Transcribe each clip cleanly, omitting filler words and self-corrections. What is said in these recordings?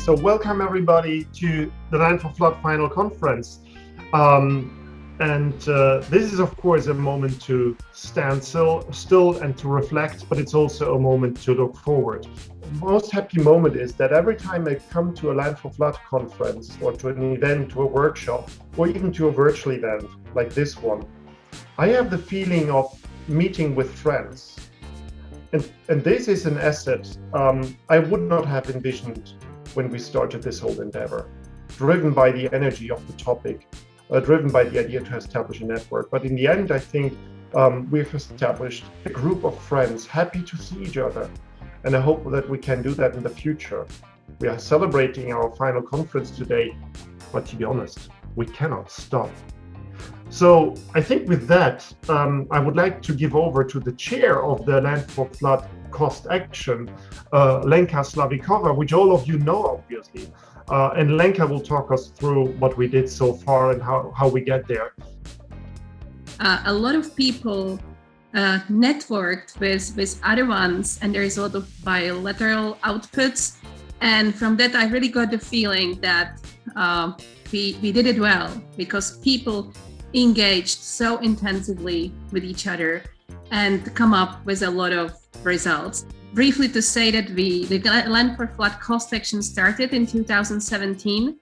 So welcome everybody to the Land4FLOOD final conference. This is of course a moment to stand still and to reflect, but it's also a moment to look forward. The most happy moment is that every time I come to a Land4FLOOD conference or to an event, to a workshop, or even to a virtual event like this one, I have the feeling of meeting with friends. And this is an asset I would not have envisioned when we started this whole endeavor, driven by the energy of the topic, driven by the idea to establish a network. But in the end, I think we've established a group of friends happy to see each other. And I hope that we can do that in the future. We are celebrating our final conference today, but to be honest, we cannot stop. So I think with that, I would like to give over to the chair of the Land4FLOOD Cost Action, Lenka Slavikova, which all of you know, obviously. And Lenka will talk us through what we did so far and how we get there. A lot of people networked with other ones, and there is a lot of bilateral outputs. And from that, I really got the feeling that we did it well, because people engaged so intensively with each other and come up with a lot of results. Briefly to say that the Land4FLOOD Cost Action started in 2017,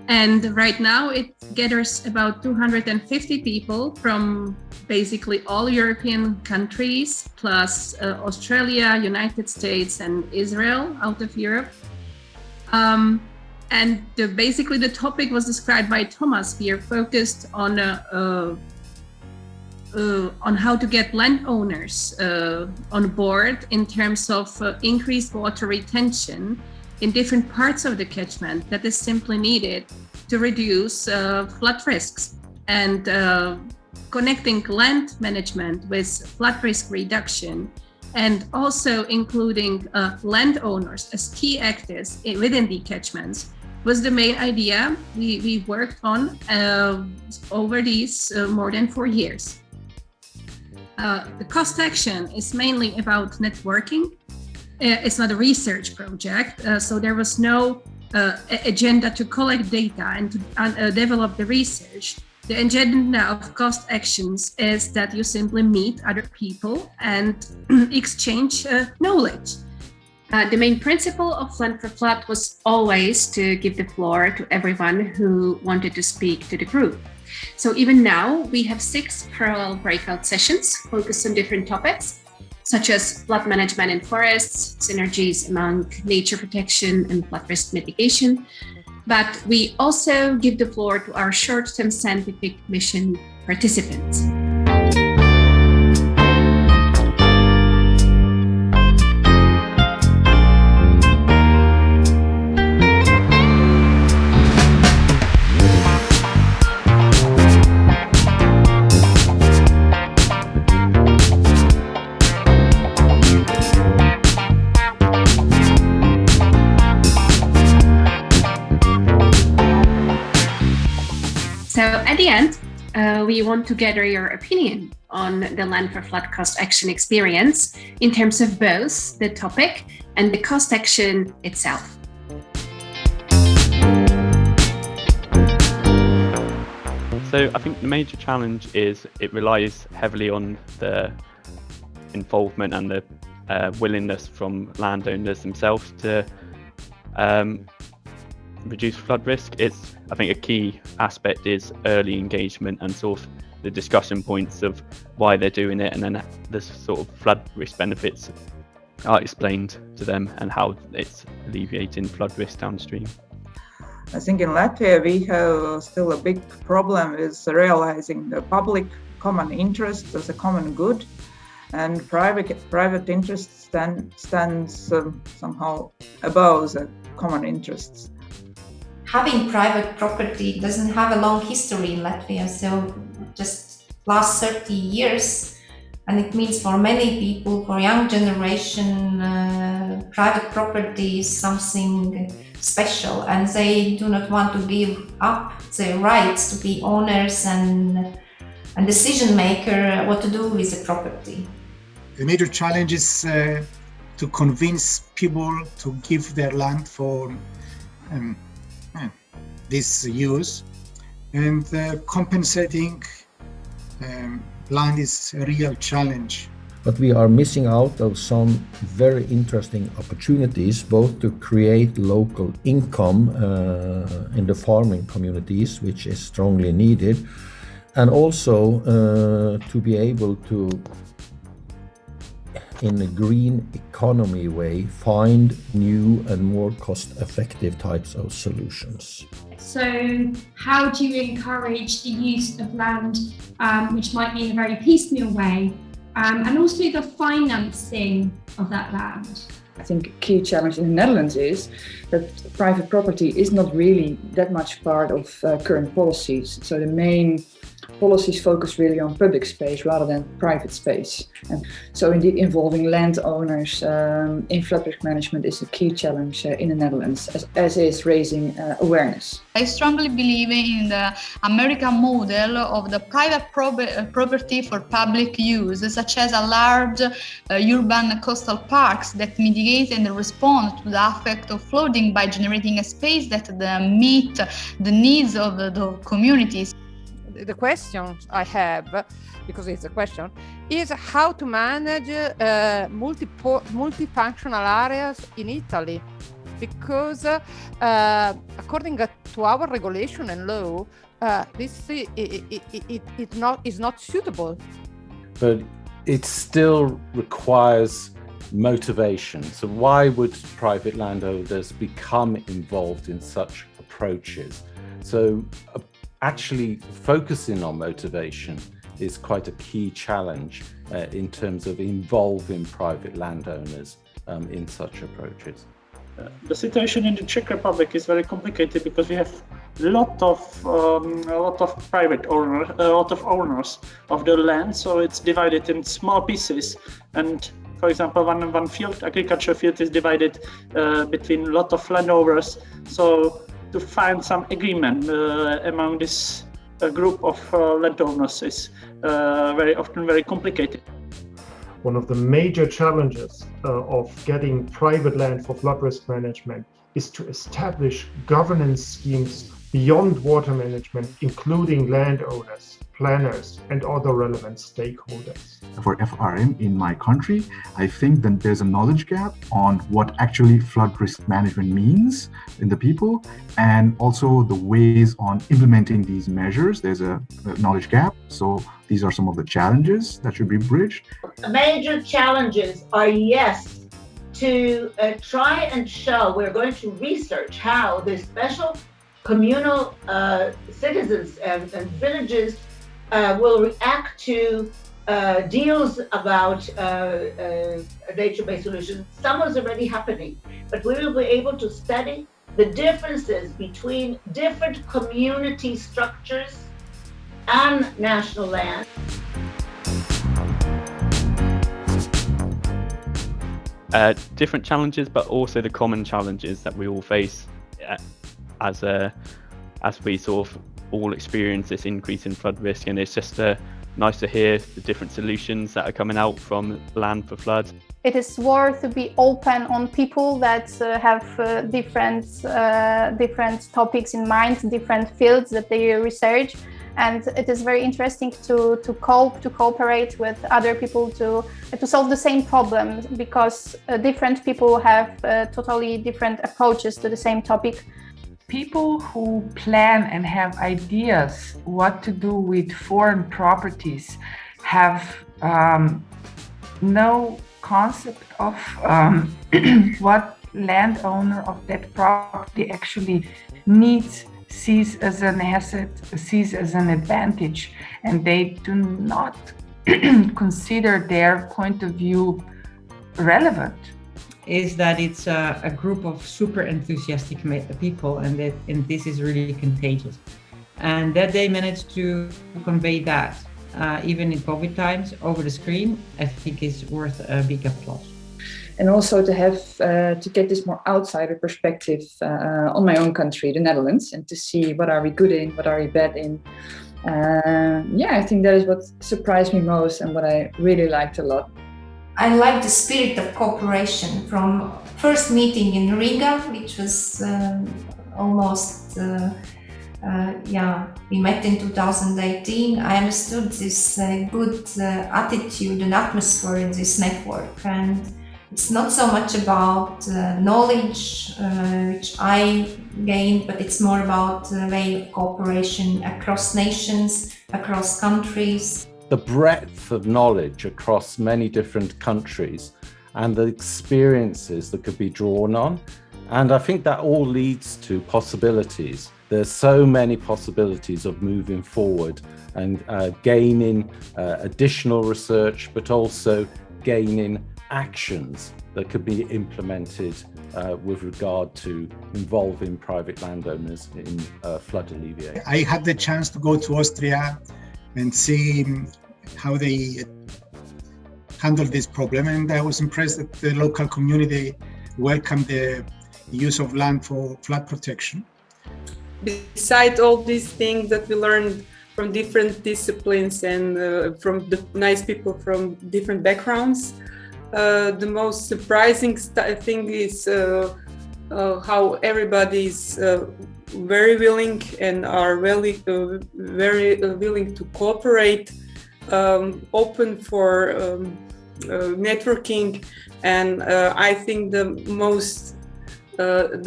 and right now it gathers about 250 people from basically all European countries, plus Australia, United States, and Israel out of Europe. Basically the topic was described by Thomas. We are focused on how to get landowners on board in terms of increased water retention in different parts of the catchment that is simply needed to reduce flood risks, and connecting land management with flood risk reduction, and also including landowners as key actors within the catchments was the main idea we worked on over these more than 4 years. The cost action is mainly about networking. It's not a research project, so there was no agenda to collect data and to develop the research. The agenda of cost actions is that you simply meet other people and exchange knowledge. The main principle of Land4FLOOD was always to give the floor to everyone who wanted to speak to the group. So even now, we have 6 parallel breakout sessions focused on different topics, such as flood management in forests, synergies among nature protection and flood risk mitigation. But we also give the floor to our short-term scientific mission participants. So at the end, we want to gather your opinion on the Land4FLOOD Cost Action experience in terms of both the topic and the cost action itself. So I think the major challenge is it relies heavily on the involvement and the willingness from landowners themselves to reduce flood risk. I think a key aspect is early engagement and sort of the discussion points of why they're doing it, and then the sort of flood risk benefits are explained to them and how it's alleviating flood risk downstream. I think in Latvia we have still a big problem with realizing the public common interest as a common good, and private interest stands somehow above the common interests. Having private property doesn't have a long history in Latvia, so just last 30 years, and it means for many people, for young generation, private property is something special, and they do not want to give up their rights to be owners and decision maker what to do with the property. The major challenge is to convince people to give their land for this use, and compensating land is a real challenge. But we are missing out of some very interesting opportunities, both to create local income in the farming communities, which is strongly needed, and also to be able to, in a green economy way, find new and more cost-effective types of solutions. So how do you encourage the use of land, which might be in a very piecemeal way, and also the financing of that land? I think a key challenge in the Netherlands is that private property is not really that much part of current policies. So the main policies focus really on public space rather than private space. And so indeed involving landowners in flood risk management is a key challenge in the Netherlands, as is raising awareness. I strongly believe in the American model of the private property for public use, such as a large urban coastal parks that mitigate and respond to the effect of flooding by generating a space that meet the needs of the communities. The question I have, because it's a question, is how to manage multifunctional areas in Italy, because according to our regulation and law, this is not suitable. But it still requires motivation. So why would private landowners become involved in such approaches? So actually focusing on motivation is quite a key challenge in terms of involving private landowners in such approaches. The situation in the Czech Republic is very complicated because we have a lot of private owners, a lot of owners of the land. So it's divided in small pieces, and for example, one field, agriculture field, is divided between a lot of landowners. So to find some agreement among this group of landowners is very often very complicated. One of the major challenges of getting private land for flood risk management is to establish governance schemes beyond water management, including landowners, planners, and other relevant stakeholders. For FRM in my country, I think that there's a knowledge gap on what actually flood risk management means in the people, and also the ways on implementing these measures. There's a knowledge gap. So these are some of the challenges that should be bridged. The major challenges are, yes, to try and show, we're going to research how the special communal citizens and villages will react to deals about nature-based solutions. Some is already happening, but we will be able to study the differences between different community structures and national land. Different challenges, but also the common challenges that we all face as we sort of all experience this increase in flood risk. And it's just nice to hear the different solutions that are coming out from Land4Flood. It is worth to be open on people that have different topics in mind, different fields that they research. And it is very interesting to cooperate with other people to solve the same problem, because different people have totally different approaches to the same topic. People who plan and have ideas what to do with foreign properties have no concept of what landowner of that property actually needs, sees as an asset, sees as an advantage, and they do not consider their point of view relevant. Is that it's a group of super enthusiastic people, and this is really contagious, and that they managed to convey that even in COVID times over the screen, I think is worth a big applause. And also to have to get this more outsider perspective on my own country, the Netherlands, and to see what are we good in, what are we bad in. I think that is what surprised me most and what I really liked a lot. I like the spirit of cooperation from first meeting in Riga, which was almost, we met in 2018. I understood this good attitude and atmosphere in this network. And it's not so much about knowledge, which I gained, but it's more about the way of cooperation across nations, across countries. The breadth of knowledge across many different countries and the experiences that could be drawn on. And I think that all leads to possibilities. There's so many possibilities of moving forward and gaining additional research, but also gaining actions that could be implemented with regard to involving private landowners in flood alleviation. I had the chance to go to Austria and see how they handle this problem, and I was impressed that the local community welcomed the use of land for flood protection. Besides all these things that we learned from different disciplines and from the nice people from different backgrounds, the most surprising thing is how everybody is very willing and are very willing to cooperate, open for networking, and I think the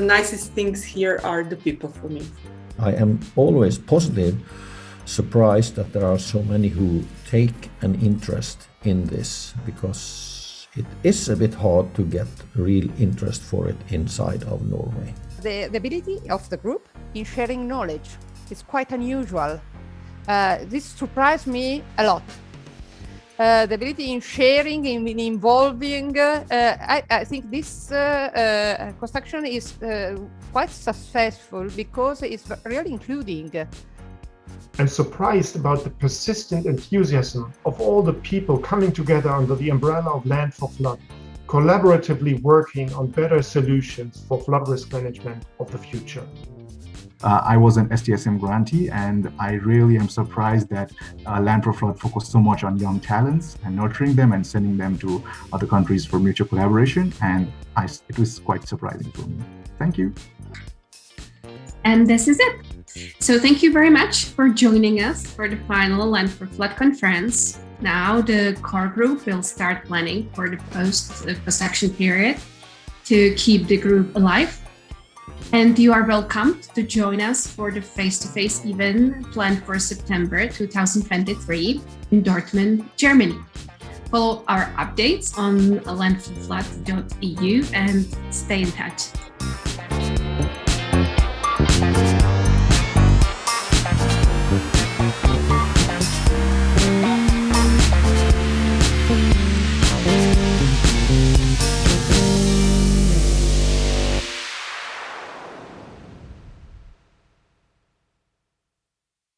nicest things here are the people for me. I am always positive, surprised that there are so many who take an interest in this, because it is a bit hard to get real interest for it inside of Norway. The ability of the group in sharing knowledge is quite unusual. This surprised me a lot. The ability in sharing, in involving, I think this cost action is quite successful because it's really including. I'm surprised about the persistent enthusiasm of all the people coming together under the umbrella of Land4Flood, collaboratively working on better solutions for flood risk management of the future. I was an STSM grantee, and I really am surprised that Land4Flood focused so much on young talents and nurturing them and sending them to other countries for mutual collaboration, and it was quite surprising for me. Thank you. And this is it. So thank you very much for joining us for the final Land4Flood conference. Now the core group will start planning for the post-cost action period to keep the group alive. And you are welcome to join us for the face-to-face event planned for September 2023 in Dortmund, Germany. Follow our updates on land4flood.eu and stay in touch.